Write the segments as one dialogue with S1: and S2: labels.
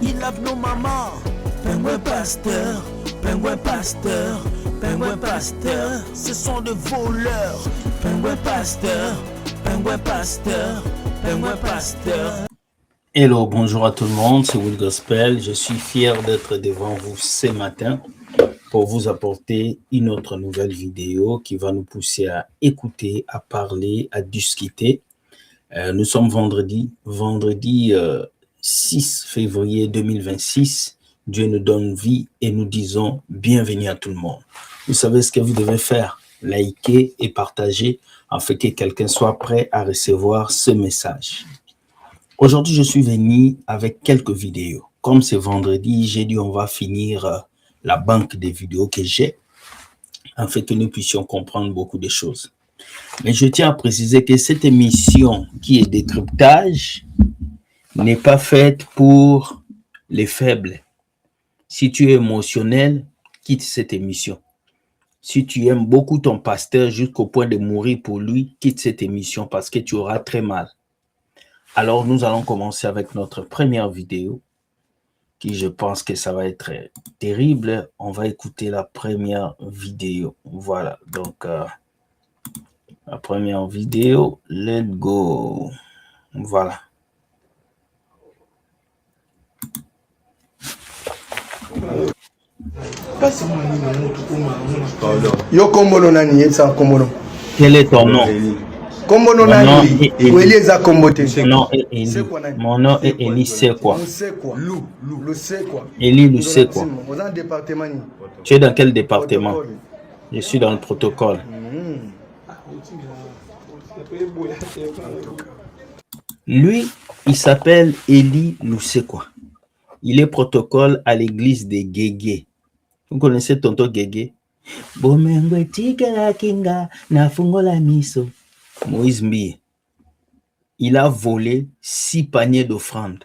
S1: ils lavent nos mamans. Pingouin pasteur, pingouin pasteur, pingouin pasteur, ce sont des voleurs. Pingouin pasteur, pingouin pasteur, pingouin pasteur.
S2: Hello, bonjour à tout le monde, c'est Will Gospel. Je suis fier d'être devant vous ce matin pour vous apporter une autre nouvelle vidéo qui va nous pousser à écouter, à parler, à discuter. Nous sommes vendredi 6 février 2026. Dieu nous donne vie et nous disons bienvenue à tout le monde. Vous savez ce que vous devez faire, liker et partager afin que quelqu'un soit prêt à recevoir ce message. Aujourd'hui, je suis venu avec quelques vidéos. Comme c'est vendredi, j'ai dit on va finir la banque des vidéos que j'ai afin que nous puissions comprendre beaucoup de choses. Mais je tiens à préciser que cette émission qui est décryptage n'est pas faite pour les faibles. Si tu es émotionnel, quitte cette émission. Si tu aimes beaucoup ton pasteur jusqu'au point de mourir pour lui, quitte cette émission parce que tu auras très mal. Alors, nous allons commencer avec notre première vidéo, qui je pense que ça va être terrible. On va écouter la première vidéo. Voilà, donc la première vidéo, let's go. Voilà.
S3: Yo kombono nani yesa kombono.
S2: Quel est ton nom?
S3: Kombono nani Elieza kombote.
S2: Mon nom est Eli Sekwa.
S3: Lu Sekwa.
S2: Eli Lu Sekwa.
S3: Dans département.
S2: Tu es dans quel département? Je suis dans le protocole. Lui, il s'appelle Eli Lu Sekwa. Il est protocole à l'église de Guégué. Vous connaissez Tonton Guégué? Moïse Mbie. Il a volé 6 paniers d'offrandes.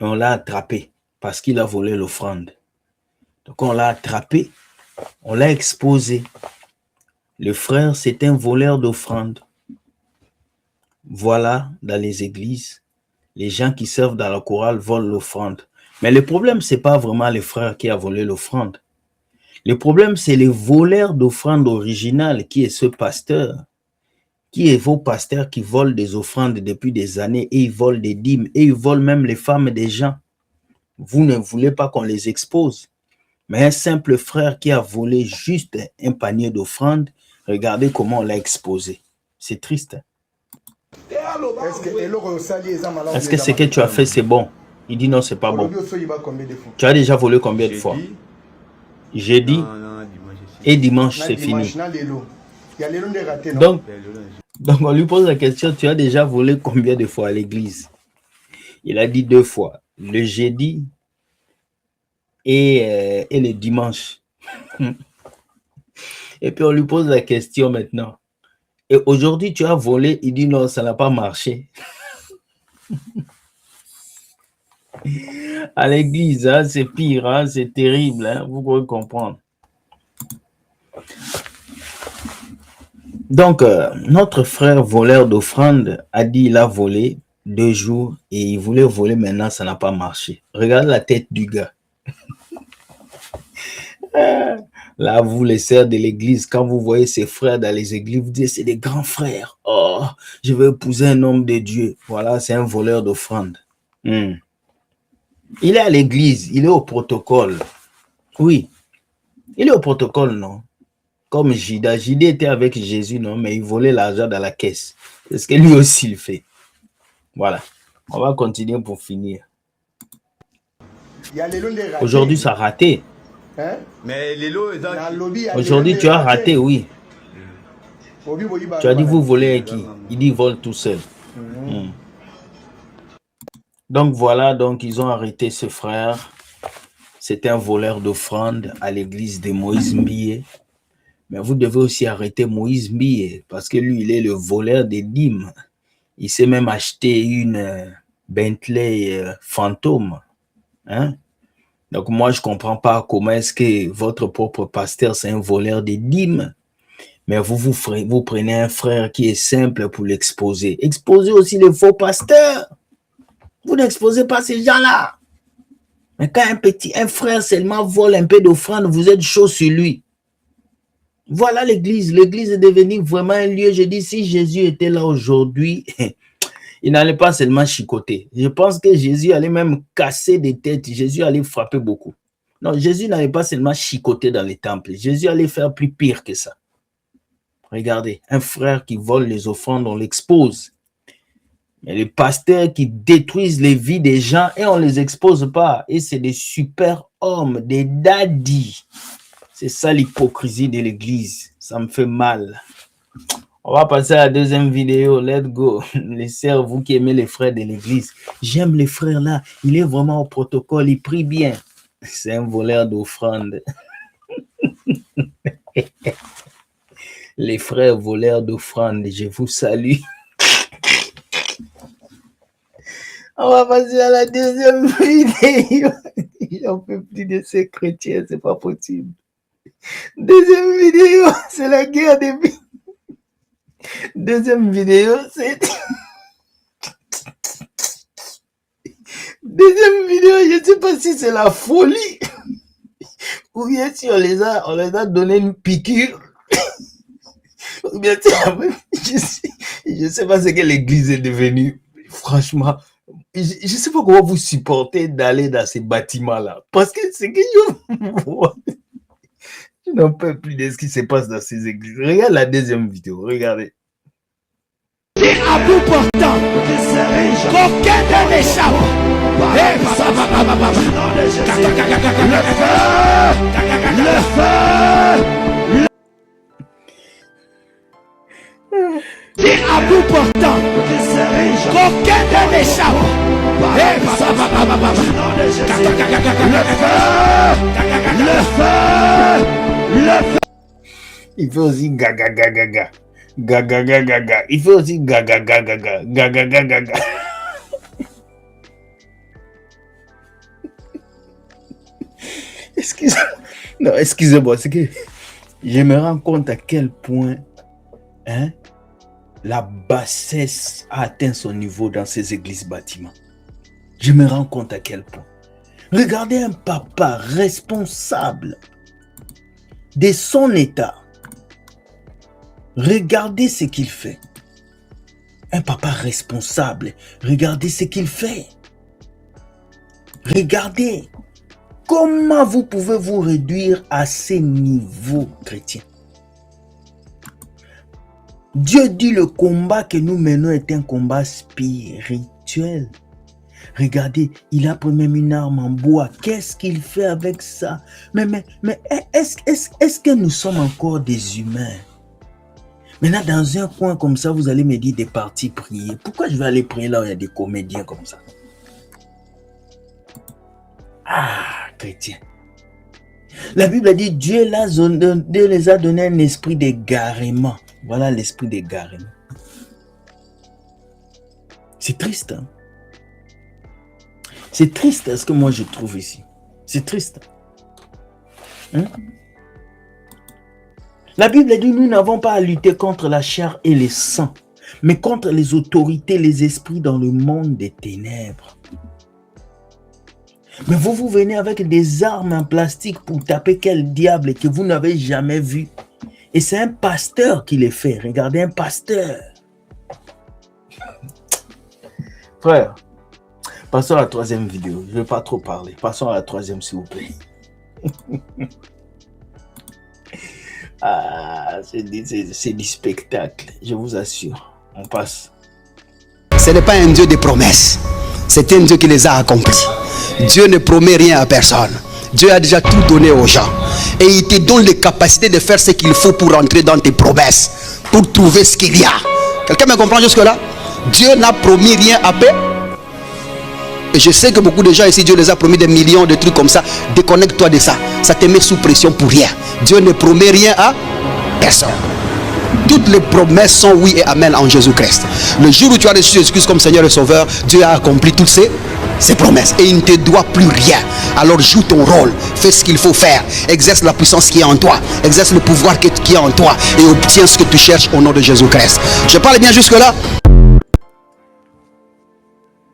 S2: On l'a attrapé parce qu'il a volé l'offrande. Donc on l'a attrapé, on l'a exposé. Le frère, c'est un voleur d'offrandes. Voilà, dans les églises, les gens qui servent dans la chorale volent l'offrande. Mais le problème, c'est pas vraiment le frère qui a volé l'offrande. Le problème, c'est le voleur d'offrande original qui est ce pasteur, qui est vos pasteurs qui volent des offrandes depuis des années et ils volent des dîmes et ils volent même les femmes des gens. Vous ne voulez pas qu'on les expose. Mais un simple frère qui a volé juste un panier d'offrandes, regardez comment on l'a exposé. C'est triste. Est-ce que ce que tu as fait, c'est bon? Il dit non, c'est pas bon. Tu as déjà volé combien de fois? Jeudi et dimanche, c'est fini. Donc, on lui pose la question, tu as déjà volé combien de fois à l'église? Il a dit 2 fois, le jeudi et le dimanche. Et puis on lui pose la question maintenant. Et aujourd'hui, tu as volé? Il dit non, ça n'a pas marché. À l'église, hein, c'est pire, hein, c'est terrible, hein, vous pouvez comprendre. Donc, notre frère voleur d'offrande a dit il a volé 2 jours et il voulait voler maintenant, ça n'a pas marché. Regarde la tête du gars. Là, vous, les sœurs de l'église, quand vous voyez ces frères dans les églises, vous dites c'est des grands frères. Oh, je veux épouser un homme de Dieu. Voilà, c'est un voleur d'offrande. Il est à l'église, il est au protocole. Oui, il est au protocole, non? Comme Judas. Judas était avec Jésus, non? Mais il volait l'argent dans la caisse. C'est ce que lui aussi il fait. Voilà. On va continuer pour finir. Aujourd'hui, ça a raté. Aujourd'hui, tu as raté, oui. Tu as dit, vous volez à qui? Il dit, vole tout seul. Donc voilà, donc ils ont arrêté ce frère. C'était un voleur d'offrande à l'église de Moïse Mbie. Mais vous devez aussi arrêter Moïse Mbie parce que lui, il est le voleur des dîmes. Il s'est même acheté une Bentley fantôme. Hein? Donc moi, je ne comprends pas comment est-ce que votre propre pasteur, c'est un voleur des dîmes. Mais vous prenez un frère qui est simple pour l'exposer. Exposez aussi les faux pasteurs. Vous n'exposez pas ces gens-là. Mais quand un frère seulement vole un peu d'offrande, vous êtes chaud sur lui. Voilà l'église. L'église est devenue vraiment un lieu. Je dis, si Jésus était là aujourd'hui, il n'allait pas seulement chicoter. Je pense que Jésus allait même casser des têtes. Jésus allait frapper beaucoup. Non, Jésus n'allait pas seulement chicoter dans les temples. Jésus allait faire plus pire que ça. Regardez, un frère qui vole les offrandes, on l'expose. Mais les pasteurs qui détruisent les vies des gens et on ne les expose pas. Et c'est des super hommes, des daddies. C'est ça l'hypocrisie de l'église. Ça me fait mal. On va passer à la deuxième vidéo. Let's go. Les sœurs, vous qui aimez les frères de l'église. J'aime les frères là. Il est vraiment au protocole. Il prie bien. C'est un voleur d'offrande. Les frères voleurs d'offrande, je vous salue. On va passer à la deuxième vidéo. J'en peux plus de ces chrétiens, c'est pas possible. Deuxième vidéo, c'est la guerre des vies. Deuxième vidéo, c'est... Deuxième vidéo, je ne sais pas si c'est la folie ou bien si on les a donné une piqûre. Ou bien je sais pas ce que l'église est devenue. Franchement, je sais pas comment vous supportez d'aller dans ces bâtiments-là. Parce que c'est que je n'en peux plus de ce qui se passe dans ces églises. Regarde la deuxième vidéo, regardez.
S1: Et à bout portant, qu'aucun ne n'échappe. Le feu. Et à bout portant, qu'aucun ne n'échappe. Le feu.
S2: Il fait aussi gaga gaga gaga. Gaga gaga gaga. Il fait aussi gaga gaga gaga. Gaga gaga gaga. Excusez-moi, c'est que je me rends compte à quel point la bassesse a atteint son niveau dans ces églises bâtiments. Je me rends compte à quel point. Regardez un papa responsable de son état. Regardez ce qu'il fait. Un papa responsable. Regardez ce qu'il fait. Regardez. Comment vous pouvez vous réduire à ces niveaux chrétiens? Dieu dit le combat que nous menons est un combat spirituel. Regardez, il a pris même une arme en bois. Qu'est-ce qu'il fait avec ça? Mais est-ce que nous sommes encore des humains? Maintenant, dans un coin comme ça, vous allez me dire des parties prier. Pourquoi je vais aller prier là où il y a des comédiens comme ça? Ah, chrétien. La Bible a dit, Dieu les a donné un esprit d'égarement. Voilà l'esprit d'égarement. C'est triste, hein? C'est triste ce que moi je trouve ici. C'est triste. Hein? La Bible a dit, nous n'avons pas à lutter contre la chair et le sang, mais contre les autorités, les esprits dans le monde des ténèbres. Mais vous venez avec des armes en plastique pour taper quel diable que vous n'avez jamais vu. Et c'est un pasteur qui les fait. Regardez, un pasteur. Frère, passons à la troisième vidéo. Je ne vais pas trop parler. Passons à la troisième, s'il vous plaît. Ah, c'est du spectacle, je vous assure. On passe.
S4: Ce n'est pas un Dieu de promesses. C'est un Dieu qui les a accomplis. Dieu ne promet rien à personne. Dieu a déjà tout donné aux gens. Et il te donne les capacités de faire ce qu'il faut pour entrer dans tes promesses. Pour trouver ce qu'il y a. Quelqu'un me comprend jusque-là? Dieu n'a promis rien à personne. Et je sais que beaucoup de gens ici, Dieu les a promis des millions de trucs comme ça. Déconnecte-toi de ça. Ça te met sous pression pour rien. Dieu ne promet rien à personne. Toutes les promesses sont oui et amen en Jésus-Christ. Le jour où tu as reçu Jésus-Christ comme Seigneur et Sauveur, Dieu a accompli toutes ses promesses. Et il ne te doit plus rien. Alors joue ton rôle. Fais ce qu'il faut faire. Exerce la puissance qui est en toi. Exerce le pouvoir qui est en toi. Et obtiens ce que tu cherches au nom de Jésus-Christ. Je parle bien jusque-là?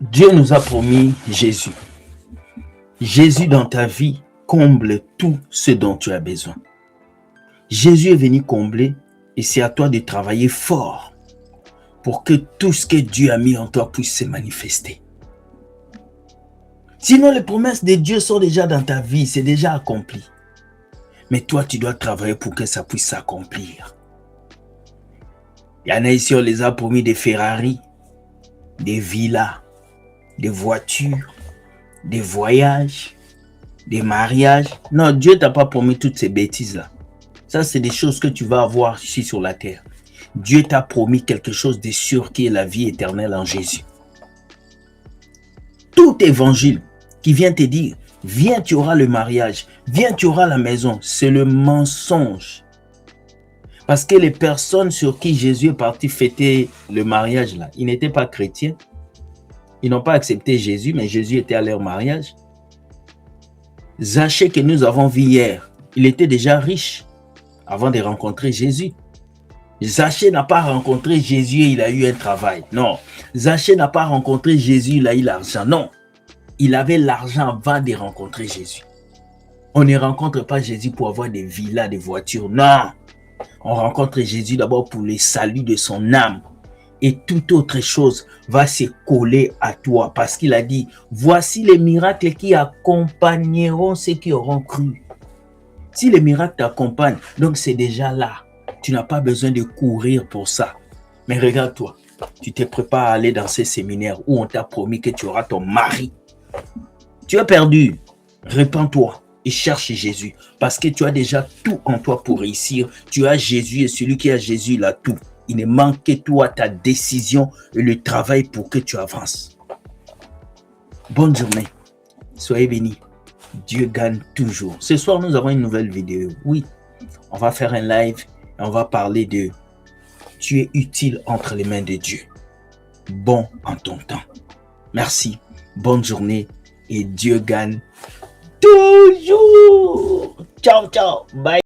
S2: Dieu nous a promis Jésus. Jésus dans ta vie comble tout ce dont tu as besoin. Jésus est venu combler et c'est à toi de travailler fort pour que tout ce que Dieu a mis en toi puisse se manifester. Sinon, les promesses de Dieu sont déjà dans ta vie, c'est déjà accompli. Mais toi, tu dois travailler pour que ça puisse s'accomplir. Il y en a ici, on les a promis des Ferrari, des villas, des voitures, des voyages, des mariages. Non, Dieu t'a pas promis toutes ces bêtises-là. Ça, c'est des choses que tu vas avoir ici sur la terre. Dieu t'a promis quelque chose de sûr qui est la vie éternelle en Jésus. Tout évangile qui vient te dire, viens, tu auras le mariage, viens, tu auras la maison, c'est le mensonge. Parce que les personnes sur qui Jésus est parti fêter le mariage, là, ils n'étaient pas chrétiens. Ils n'ont pas accepté Jésus, mais Jésus était à leur mariage. Zachée que nous avons vu hier, il était déjà riche avant de rencontrer Jésus. Zachée n'a pas rencontré Jésus et il a eu un travail. Non. Zachée n'a pas rencontré Jésus, il a eu l'argent. Non. Il avait l'argent avant de rencontrer Jésus. On ne rencontre pas Jésus pour avoir des villas, des voitures. Non. On rencontre Jésus d'abord pour le salut de son âme. Et toute autre chose va se coller à toi. Parce qu'il a dit, voici les miracles qui accompagneront ceux qui auront cru. Si les miracles t'accompagnent, donc c'est déjà là. Tu n'as pas besoin de courir pour ça. Mais regarde-toi, tu te prépares à aller dans ces séminaires où on t'a promis que tu auras ton mari. Tu es perdu. Répands-toi et cherche Jésus. Parce que tu as déjà tout en toi pour réussir. Tu as Jésus et celui qui a Jésus, il a tout. Il ne manque que toi, ta décision et le travail pour que tu avances. Bonne journée. Soyez bénis. Dieu gagne toujours. Ce soir, nous avons une nouvelle vidéo. Oui, on va faire un live et on va parler de tu es utile entre les mains de Dieu. Bon en ton temps. Merci. Bonne journée et Dieu gagne toujours. Ciao, ciao. Bye.